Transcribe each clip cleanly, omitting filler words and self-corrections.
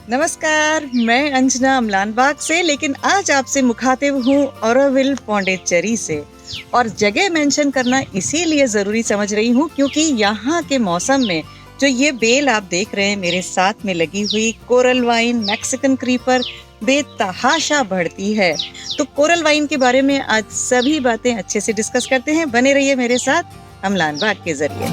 नमस्कार, मैं अंजना अमलान बाग से, लेकिन आज आपसे मुखातिब हूँ ऑरोविल पौंडीचेरी से। और जगह मेंशन करना इसीलिए ज़रूरी समझ रही हूँ क्योंकि यहाँ के मौसम में जो ये बेल आप देख रहे हैं मेरे साथ में लगी हुई, कोरल वाइन मैक्सिकन क्रीपर बेतहाशा बढ़ती है। तो कोरल वाइन के बारे में आज सभी बातें अच्छे से डिस्कस करते हैं। बने रहिए मेरे साथ अमलान बाग के जरिए।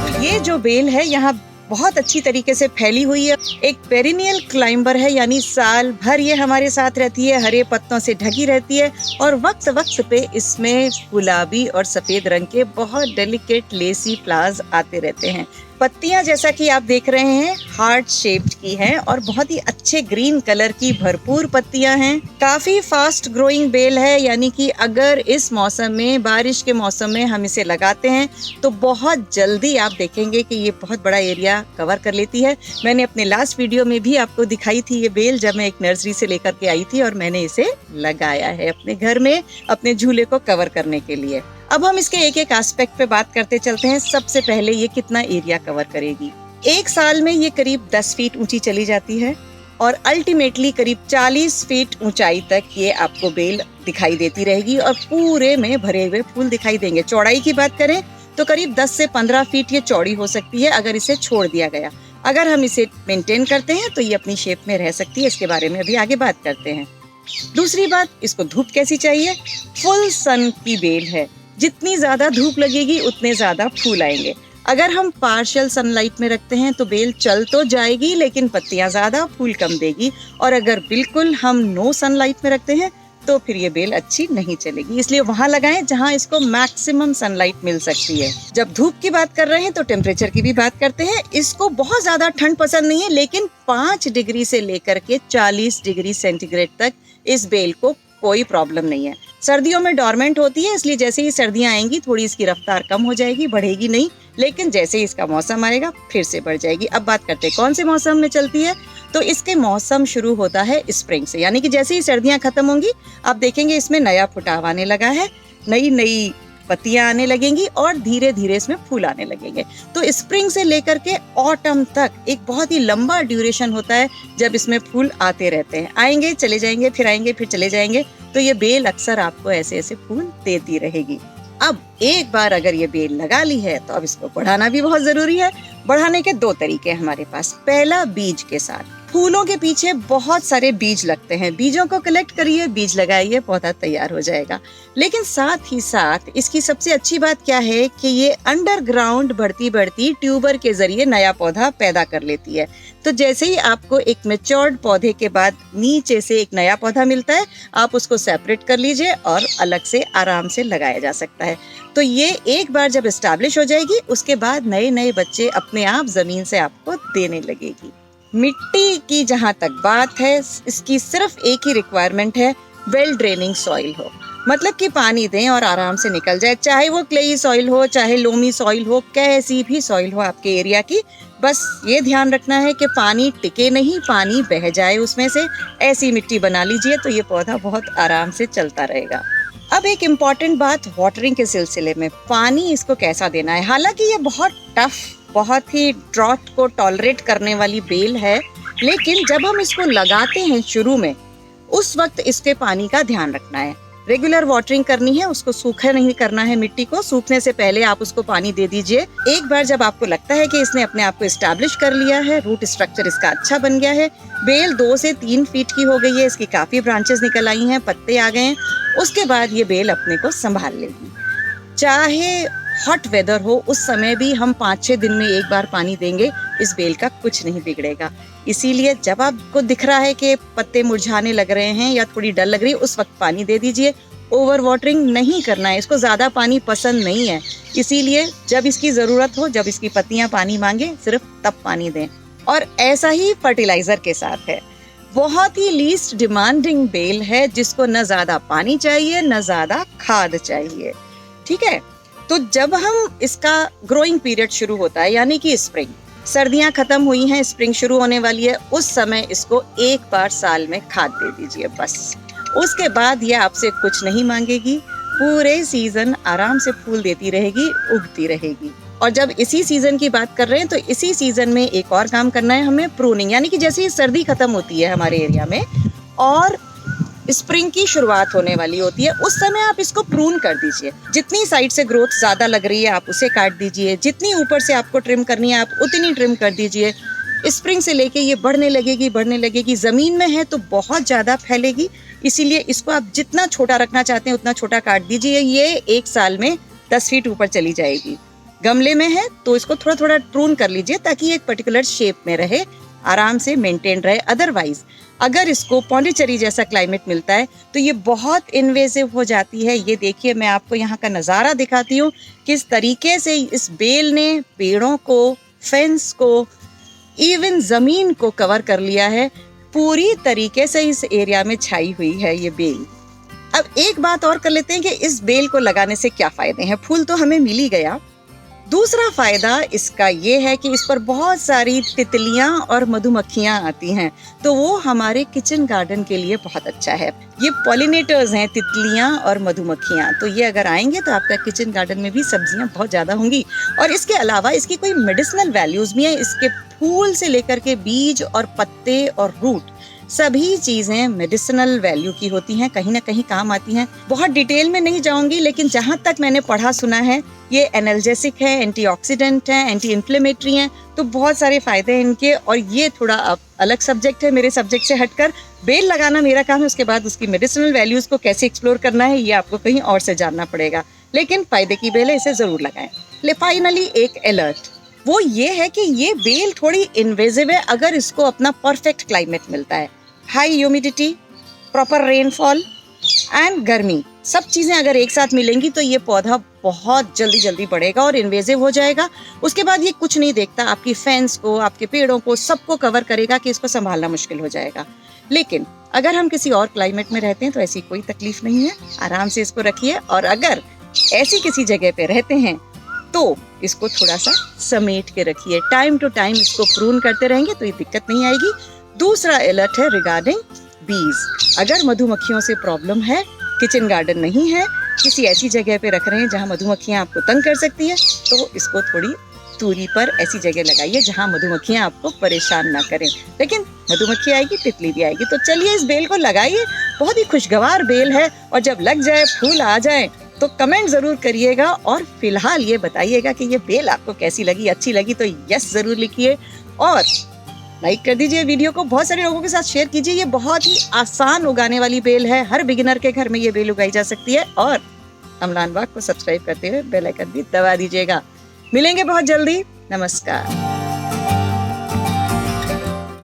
तो ये जो बेल है यहाँ बहुत अच्छी तरीके से फैली हुई है। एक पेरिनियल क्लाइंबर है, यानी साल भर ये हमारे साथ रहती है, हरे पत्तों से ढकी रहती है और वक्त वक्त पे इसमें गुलाबी और सफेद रंग के बहुत डेलिकेट लेसी फ्लावर्स आते रहते हैं। पत्तियां जैसा कि आप देख रहे हैं हार्ट शेप्ड की हैं और बहुत ही अच्छे ग्रीन कलर की भरपूर पत्तियां हैं। काफी फास्ट ग्रोइंग बेल है, यानी कि अगर इस मौसम में, बारिश के मौसम में हम इसे लगाते हैं तो बहुत जल्दी आप देखेंगे कि ये बहुत बड़ा एरिया कवर कर लेती है। मैंने अपने लास्ट वीडियो में भी आपको दिखाई थी ये बेल, जब मैं एक नर्सरी से लेकर के आई थी और मैंने इसे लगाया है अपने घर में अपने झूले को कवर करने के लिए। अब हम इसके एक एक एस्पेक्ट पे बात करते चलते हैं। सबसे पहले ये कितना एरिया कवर करेगी। एक साल में ये करीब 10 फीट ऊंची चली जाती है और अल्टीमेटली करीब 40 फीट ऊंचाई तक ये आपको बेल दिखाई देती रहेगी और पूरे में भरे हुए फूल दिखाई देंगे। चौड़ाई की बात करें तो करीब 10 से 15 फीट ये चौड़ी हो सकती है अगर इसे छोड़ दिया गया। अगर हम इसे मेंटेन करते हैं तो ये अपनी शेप में रह सकती है। इसके बारे में अभी आगे बात करते हैं। दूसरी बात, इसको धूप कैसी चाहिए। फुल सन की बेल है, जितनी ज्यादा धूप लगेगी उतने ज्यादा फूल आएंगे। अगर हम पार्शियल सनलाइट में रखते हैं तो बेल चल तो जाएगी लेकिन पत्तियां ज्यादा, फूल कम देगी। और अगर बिल्कुल हम नो सनलाइट में रखते हैं तो फिर ये बेल अच्छी नहीं चलेगी। इसलिए वहां लगाएं जहां इसको मैक्सिमम सनलाइट मिल सकती है। जब धूप की बात कर रहे हैं तो टेम्परेचर की भी बात करते हैं। इसको बहुत ज्यादा ठंड पसंद नहीं है, लेकिन 5 डिग्री से लेकर के 40 डिग्री सेंटीग्रेड तक इस बेल को कोई प्रॉब्लम नहीं है। सर्दियों में डोरमेंट होती है, इसलिए जैसे ही सर्दियां आएंगी थोड़ी इसकी रफ्तार कम हो जाएगी, बढ़ेगी नहीं, लेकिन जैसे ही इसका मौसम आएगा फिर से बढ़ जाएगी। अब बात करते हैं कौन से मौसम में चलती है। तो इसके मौसम शुरू होता है स्प्रिंग से, यानी कि जैसे ही सर्दियां खत्म होंगी आप देखेंगे इसमें नया फुटाव आने लगा है, नई नई पत्तियां आने लगेंगी और धीरे धीरे इसमें फूल आने लगेंगे। तो स्प्रिंग से लेकर के ऑटम तक एक बहुत ही लंबा ड्यूरेशन होता है जब इसमें फूल आते रहते हैं, आएंगे चले जाएंगे, फिर आएंगे फिर चले जाएंगे। तो ये बेल अक्सर आपको ऐसे ऐसे फूल देती रहेगी। अब एक बार अगर ये बेल लगा ली है तो अब इसको बढ़ाना भी बहुत जरूरी है। बढ़ाने के 2 तरीके हैं हमारे पास। पहला, बीज के साथ। फूलों के पीछे बहुत सारे बीज लगते हैं, बीजों को कलेक्ट करिए, बीज लगाइए, पौधा तैयार हो जाएगा। लेकिन साथ ही साथ इसकी सबसे अच्छी बात क्या है कि ये अंडरग्राउंड बढ़ती बढ़ती ट्यूबर के जरिए नया पौधा पैदा कर लेती है। तो जैसे ही आपको एक मैच्योर्ड पौधे के बाद नीचे से एक नया पौधा मिलता है, आप उसको सेपरेट कर लीजिए और अलग से आराम से लगाया जा सकता है। तो ये एक बार जब एस्टैब्लिश हो जाएगी उसके बाद नए नए बच्चे अपने आप जमीन से आपको देने लगेगी। मिट्टी की जहां तक बात है, इसकी सिर्फ एक ही रिक्वायरमेंट है, वेल ड्रेनिंग सॉइल हो। मतलब कि पानी दें और आराम से निकल जाए, चाहे वो क्लेई सॉइल हो, चाहे लोमी सॉइल हो, कैसी भी सॉइल हो आपके एरिया की। बस ये ध्यान रखना है कि पानी टिके नहीं, पानी बह जाए उसमें से। ऐसी मिट्टी बना लीजिए तो ये पौधा बहुत आराम से चलता रहेगा। अब एक इम्पॉर्टेंट बात वाटरिंग के सिलसिले में, पानी इसको कैसा देना है। हालांकि ये बहुत टफ, बहुत ही ड्रॉट को टॉलरेट करने वाली बेल है, लेकिन जब हम इसको लगाते हैं शुरू में, उस वक्त इसके पानी का ध्यान रखना है। रेगुलर वाटरिंग करनी है, उसको सूखा नहीं करना है। मिट्टी को सूखने से पहले आप उसको पानी दे दीजिए। एक बार जब आपको लगता है कि इसने अपने आप को एस्टैब्लिश कर लिया है, रूट स्ट्रक्चर इसका अच्छा बन गया है, बेल 2 से 3 फीट की हो गई है, इसकी काफी ब्रांचेस निकल आई हैं, पत्ते आ गए हैं, उसके बाद ये बेल अपने को संभाल लेगी। चाहे हॉट वेदर हो, उस समय भी हम 5-6 दिन में एक बार पानी देंगे, इस बेल का कुछ नहीं बिगड़ेगा। इसीलिए जब आपको दिख रहा है कि पत्ते मुरझाने लग रहे हैं या थोड़ी डल लग रही है, उस वक्त पानी दे दीजिए। ओवर वाटरिंग नहीं करना है, इसको ज्यादा पानी पसंद नहीं है। इसीलिए जब इसकी जरूरत हो, जब इसकी पत्तियां पानी मांगे, सिर्फ तब पानी दें। और ऐसा ही फर्टिलाइजर के साथ है। बहुत ही लीस्ट डिमांडिंग बेल है, जिसको न ज्यादा पानी चाहिए न ज्यादा खाद चाहिए। ठीक है, तो जब हम इसका ग्रोइंग पीरियड शुरू होता है, यानी कि स्प्रिंग, सर्दियां खत्म हुई हैं, स्प्रिंग शुरू होने वाली है, उस समय इसको एक बार साल में खाद दे दीजिए बस। उसके बाद ये आपसे कुछ नहीं मांगेगी, पूरे सीजन आराम से फूल देती रहेगी, उगती रहेगी। और जब इसी सीजन की बात कर रहे हैं तो इसी सीजन में एक और काम करना है हमें, प्रूनिंग, यानी कि जैसे ही सर्दी खत्म होती है हमारे एरिया में और स्प्रिंग की शुरुआत होने वाली होती है, उस समय आप इसको प्रून कर दीजिए। जितनी साइड से ग्रोथ ज्यादा लग रही है आप उसे काट दीजिए, जितनी ऊपर से आपको ट्रिम करनी है आप उतनी ट्रिम कर दीजिए। स्प्रिंग से लेके ये बढ़ने लगेगी। जमीन में है तो बहुत ज्यादा फैलेगी, इसीलिए इसको आप जितना छोटा रखना चाहते हैं उतना छोटा काट दीजिए। ये 1 साल में 10 फीट ऊपर चली जाएगी। गमले में है तो इसको थोड़ा थोड़ा प्रून कर लीजिए ताकि एक पर्टिकुलर शेप में रहे, आराम से मेंटेन रहे। अदरवाइज अगर इसको पौंडीचेरी जैसा क्लाइमेट मिलता है तो ये बहुत इन्वेसिव हो जाती है। ये देखिए, मैं आपको यहाँ का नज़ारा दिखाती हूँ किस तरीके से इस बेल ने पेड़ों को, फेंस को, इवन जमीन को कवर कर लिया है। पूरी तरीके से इस एरिया में छाई हुई है ये बेल। अब एक बात और कर लेते हैं कि इस बेल को लगाने से क्या फायदे हैं। फूल तो हमें मिल ही गया, दूसरा फायदा इसका ये है कि इस पर बहुत सारी तितलियां और मधुमक्खियां आती हैं, तो वो हमारे किचन गार्डन के लिए बहुत अच्छा है। ये पॉलिनेटर्स हैं, तितलियां और मधुमक्खियां, तो ये अगर आएंगे तो आपका किचन गार्डन में भी सब्जियां बहुत ज्यादा होंगी। और इसके अलावा इसकी कोई मेडिसिनल वैल्यूज भी हैं। इसके फूल से लेकर के बीज और पत्ते और रूट सभी चीजें मेडिसिनल वैल्यू की होती हैं, कहीं ना कहीं काम आती हैं। बहुत डिटेल में नहीं जाऊंगी, लेकिन जहां तक मैंने पढ़ा सुना है ये एनाल्जेसिक है, एंटीऑक्सीडेंट है, एंटी इन्फ्लेमेटरी हैं, तो बहुत सारे फायदे हैं इनके। और ये थोड़ा अलग सब्जेक्ट है, मेरे सब्जेक्ट से हटकर बेल लगाना मेरा काम है, उसके बाद उसकी मेडिसिनल वैल्यूज को कैसे एक्सप्लोर करना है ये आपको कहीं और से जानना पड़ेगा। लेकिन फायदे की बेल है, इसे जरूर लगाएं। फाइनली एक अलर्ट, वो ये है कि ये बेल थोड़ी इन्वेजिव है अगर इसको अपना परफेक्ट क्लाइमेट मिलता है। High humidity, proper rainfall and गर्मी, सब चीजें अगर एक साथ मिलेंगी तो ये पौधा बहुत जल्दी जल्दी बढ़ेगा और इन्वेजिव हो जाएगा। उसके बाद ये कुछ नहीं देखता, आपकी फेंस को, आपके पेड़ों को, सबको कवर करेगा कि इसको संभालना मुश्किल हो जाएगा। लेकिन अगर हम किसी और क्लाइमेट में रहते हैं तो ऐसी कोई तकलीफ नहीं है, आराम से इसको रखिए। और अगर ऐसी किसी जगह पे रहते हैं तो इसको थोड़ा सा समेट के रखिए, टाइम टू टाइम इसको प्रून करते रहेंगे तो ये दिक्कत नहीं आएगी। दूसरा अलर्ट है रिगार्डिंग बीज। अगर मधुमक्खियों से प्रॉब्लम है, किचन गार्डन नहीं है, किसी ऐसी जगह पे रख रहे हैं जहां मधुमक्खियां आपको तंग कर सकती है, तो इसको थोड़ी दूरी पर ऐसी जगह लगाइए जहां मधुमक्खियां आपको परेशान ना करें। लेकिन मधुमक्खी आएगी, तितली भी आएगी, तो चलिए इस बेल को लगाइए। बहुत ही खुशगवार बेल है और जब लग जाए, फूल आ जाए तो कमेंट जरूर करिएगा। और फिलहाल ये बताइएगा कि ये बेल आपको कैसी लगी, अच्छी लगी तो यस जरूर लिखिए और लाइक कर दीजिए वीडियो को, बहुत सारे लोगों के साथ शेयर कीजिए। ये बहुत ही आसान उगाने वाली बेल है, हर बिगिनर के घर में ये बेल उगाई जा सकती है। और अमलान बाग को सब्सक्राइब करते हुए बेल आइकन भी दबा दीजिएगा। मिलेंगे बहुत जल्दी, नमस्कार।